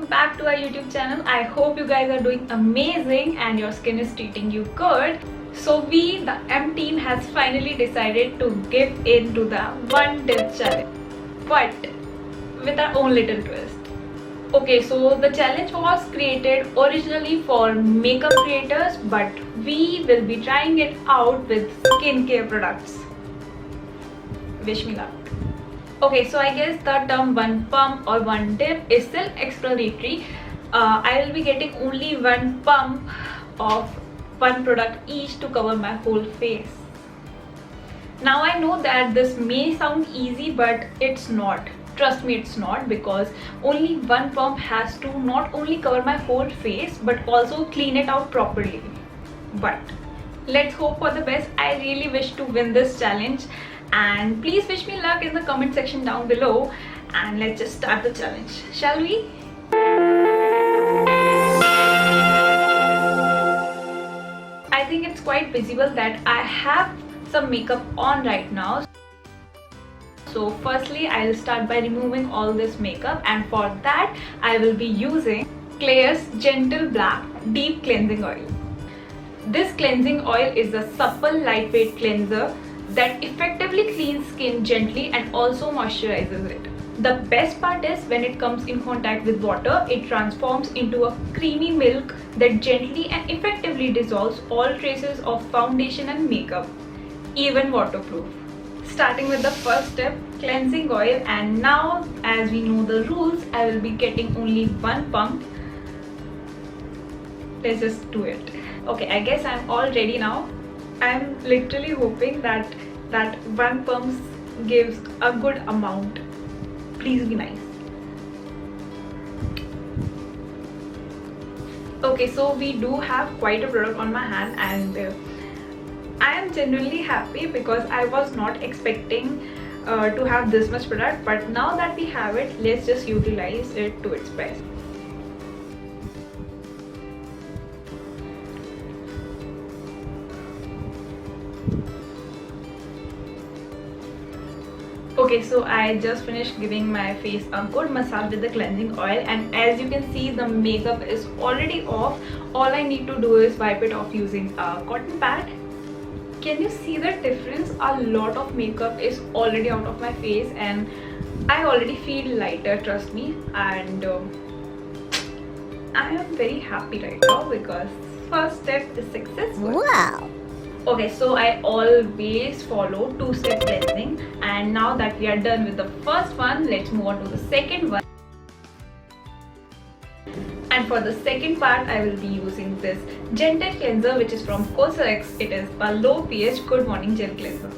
back to our YouTube channel. I hope you guys are doing amazing and your skin is treating you good. So we, the M team, has finally decided to give in to the one dip challenge, but with our own little twist. Okay, so the challenge was created originally for makeup creators, but we will be trying it out with skincare products. Wish me luck. Okay, so I guess the term one pump or one dip is still exploratory. I will be getting only one pump of one product each to cover my whole face. Now I know that this may sound easy, but it's not. Trust me, it's not, because only one pump has to not only cover my whole face but also clean it out properly. But let's hope for the best. I really wish to win this challenge, and please wish me luck in the comment section down below, and let's just start the challenge, shall we? I think it's quite visible that I have some makeup on right now. So firstly, I'll start by removing all this makeup, and for that I will be using Klairs Gentle Black Deep Cleansing Oil. This cleansing oil is a supple, lightweight cleanser that effectively cleans skin gently and also moisturizes it. The best part is when it comes in contact with water, it transforms into a creamy milk that gently and effectively dissolves all traces of foundation and makeup, even waterproof. Starting with the first step, cleansing oil, and now as we know the rules, I will be getting only one pump. Let's just do it. Okay, I guess I'm all ready now. I'm literally hoping that that one pump gives a good amount. Please be nice. Okay, so we do have quite a product on my hand, and I am genuinely happy because I was not expecting to have this much product, but now that we have it, let's just utilize it to its best. Okay, so I just finished giving my face a good massage with the cleansing oil, and as you can see, the makeup is already off. All I need to do is wipe it off using a cotton pad. Can you see the difference? A lot of makeup is already out of my face and I already feel lighter, trust me, and I am very happy right now because first step is successful. Wow! Okay, so I always follow two-step cleansing, and now that we are done with the first one, let's move on to the second one. And for the second part, I will be using this gentle cleanser, which is from Cosrx. It is a low pH good morning gel cleanser.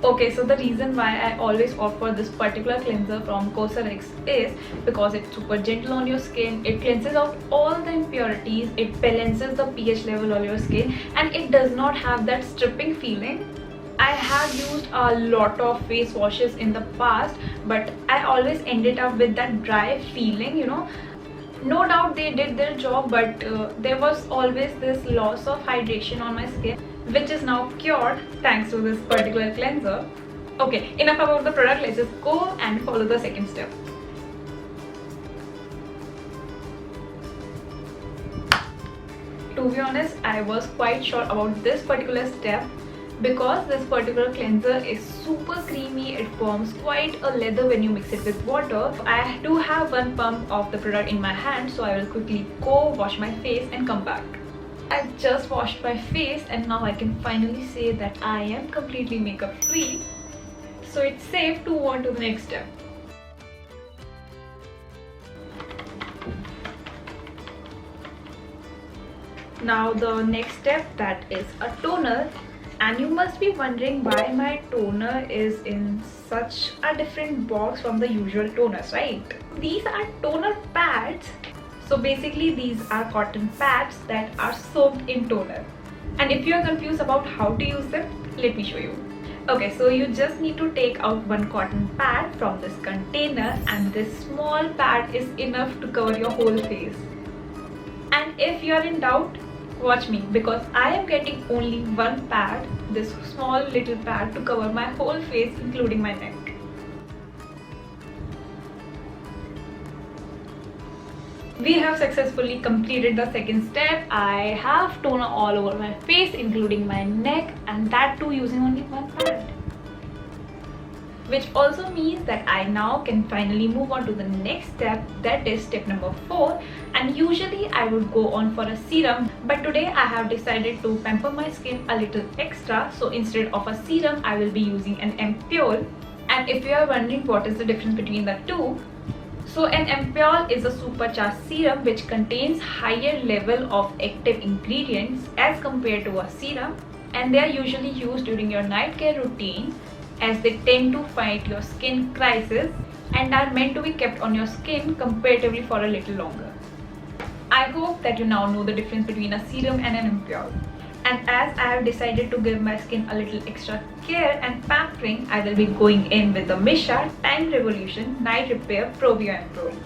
Okay, so the reason why I always opt for this particular cleanser from Cosrx is because it's super gentle on your skin. It cleanses out all the impurities, it balances the pH level on your skin, and it does not have that stripping feeling. I have used a lot of face washes in the past, but I always ended up with that dry feeling, you know. No doubt they did their job, but there was always this loss of hydration on my skin, which is now cured thanks to this particular cleanser. Okay, enough about the product, let's just go and follow the second step. To be honest, I was quite sure about this particular step because this particular cleanser is super creamy. It forms quite a leather when you mix it with water. I do have one pump of the product in my hand, so I will quickly go wash my face and come back. I just washed my face and now I can finally say that I am completely makeup free, so it's safe to move on to the next step. Now the next step, that is a toner. And you must be wondering why my toner is in such a different box from the usual toners, right? These are toner pads. So basically these are cotton pads that are soaked in toner. And if you are confused about how to use them, let me show you. Okay, so you just need to take out one cotton pad from this container, and this small pad is enough to cover your whole face. And if you are in doubt, watch me, because I am getting only one pad, this small little pad, to cover my whole face including my neck. We have successfully completed the second step. I have toner all over my face, including my neck, and that too using only one product. Which also means that I now can finally move on to the next step, that is step number 4. And usually I would go on for a serum, but today I have decided to pamper my skin a little extra. So instead of a serum, I will be using an ampoule. And if you are wondering what is the difference between the two, so an ampoule is a supercharged serum which contains higher level of active ingredients as compared to a serum, and they are usually used during your night care routine as they tend to fight your skin crisis and are meant to be kept on your skin comparatively for a little longer. I hope that you now know the difference between a serum and an ampoule. And as I have decided to give my skin a little extra care and pampering, I will be going in with the Missha Time Revolution Night Repair Probio Ampoule.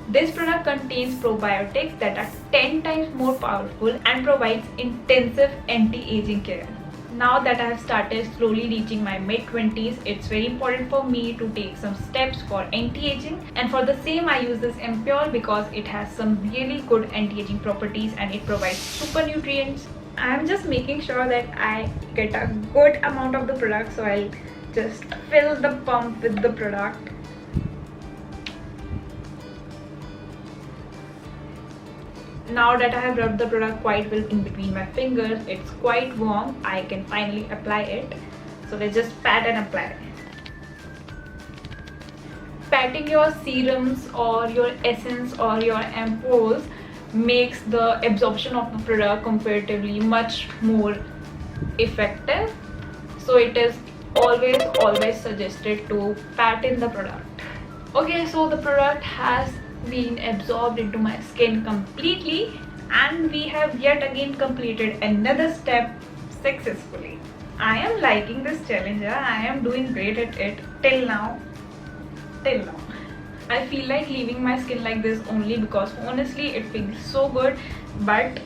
This product contains probiotics that are 10 times more powerful and provides intensive anti-aging care. Now that I have started slowly reaching my mid-20s, it's very important for me to take some steps for anti-aging, and for the same I use this ampoule because it has some really good anti-aging properties and it provides super nutrients. I'm just making sure that I get a good amount of the product, so I'll just fill the pump with the product. Now that I have rubbed the product quite well in between my fingers, it's quite warm, I can finally apply it. So let's just pat and apply. Patting your serums or your essence or your ampoules makes the absorption of the product comparatively much more effective. So it is always suggested to pat in the product. Okay, so the product has been absorbed into my skin completely, and we have yet again completed another step successfully. I am liking this challenge. I am doing great at it till now. I feel like leaving my skin like this only because honestly it feels so good, but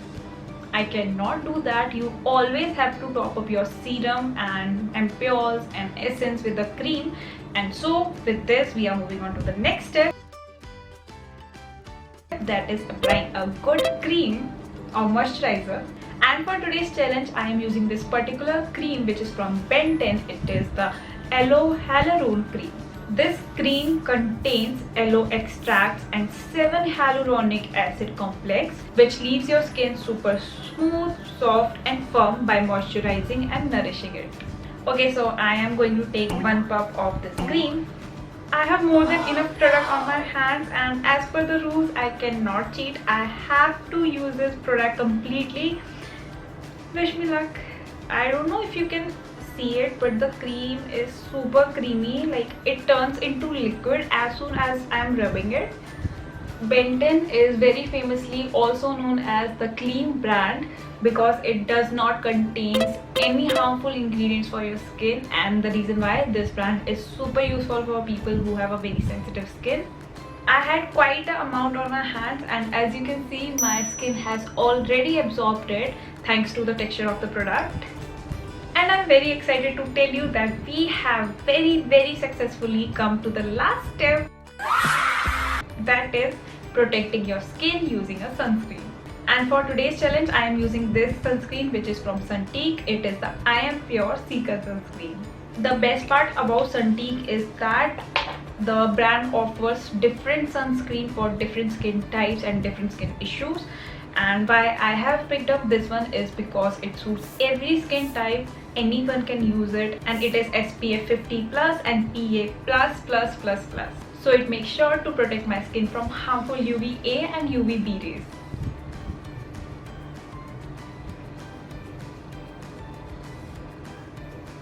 I cannot do that. You always have to top up your serum and ampoules and essence with the cream. And so with this we are moving on to the next step, that is applying a good cream or moisturizer. And for today's challenge I am using this particular cream which is from Ben 10. It is the Aloe Hyalurone Cream. This cream contains aloe extracts and 7 hyaluronic acid complex, which leaves your skin super smooth, soft and firm by moisturizing and nourishing it. Okay, so I am going to take 1 puff of this cream. I have more than enough product on my hands, and as per the rules I cannot cheat. I have to use this product completely. Wish me luck. I don't know if you can see it, but the cream is super creamy, like it turns into liquid as soon as I'm rubbing it. Ben 10 is very famously also known as the clean brand because it does not contain any harmful ingredients for your skin, and the reason why this brand is super useful for people who have a very sensitive skin. I had quite an amount on my hands, and as you can see my skin has already absorbed it thanks to the texture of the product. And I'm very excited to tell you that we have very successfully come to the last step, that is protecting your skin using a sunscreen. And for today's challenge I am using this sunscreen which is from Sunteek. It is the I Am Pure Seeker Sunscreen. The best part about Sunteek is that the brand offers different sunscreen for different skin types and different skin issues. And why I have picked up this one is because it suits every skin type. Anyone can use it, and it is SPF 50 plus and PA++++. So it makes sure to protect my skin from harmful UVA and UVB rays.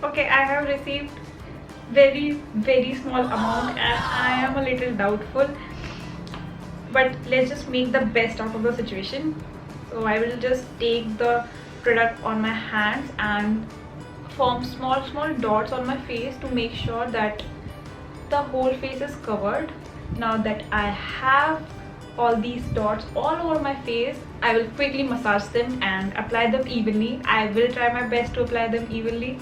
Okay, I have received very small amount and I am a little doubtful, but let's just make the best out of the situation. So I will just take the product on my hands and form small dots on my face to make sure that the whole face is covered. Now that I have all these dots all over my face, I will quickly massage them and apply them evenly. I will try my best to apply them evenly.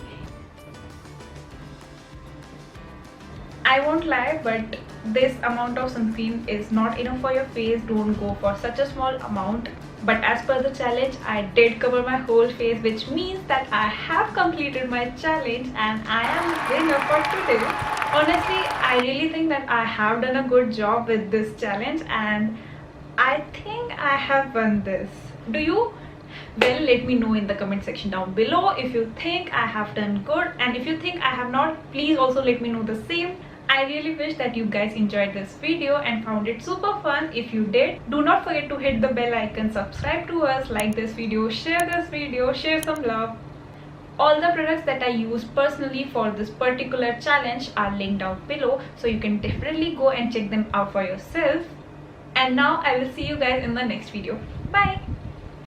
I won't lie, but this amount of sunscreen is not enough for your face. Don't go for such a small amount. But as per the challenge, I did cover my whole face, which means that I have completed my challenge and I am winner for today. Honestly, I really think that I have done a good job with this challenge and I think I have won this. Do you? Well, let me know in the comment section down below if you think I have done good, and if you think I have not, please also let me know the same. I really wish that you guys enjoyed this video and found it super fun. If you did, do not forget to hit the bell icon, subscribe to us, like this video, share some love. All the products that I use personally for this particular challenge are linked down below, so you can definitely go and check them out for yourself. And now I will see you guys in the next video. Bye.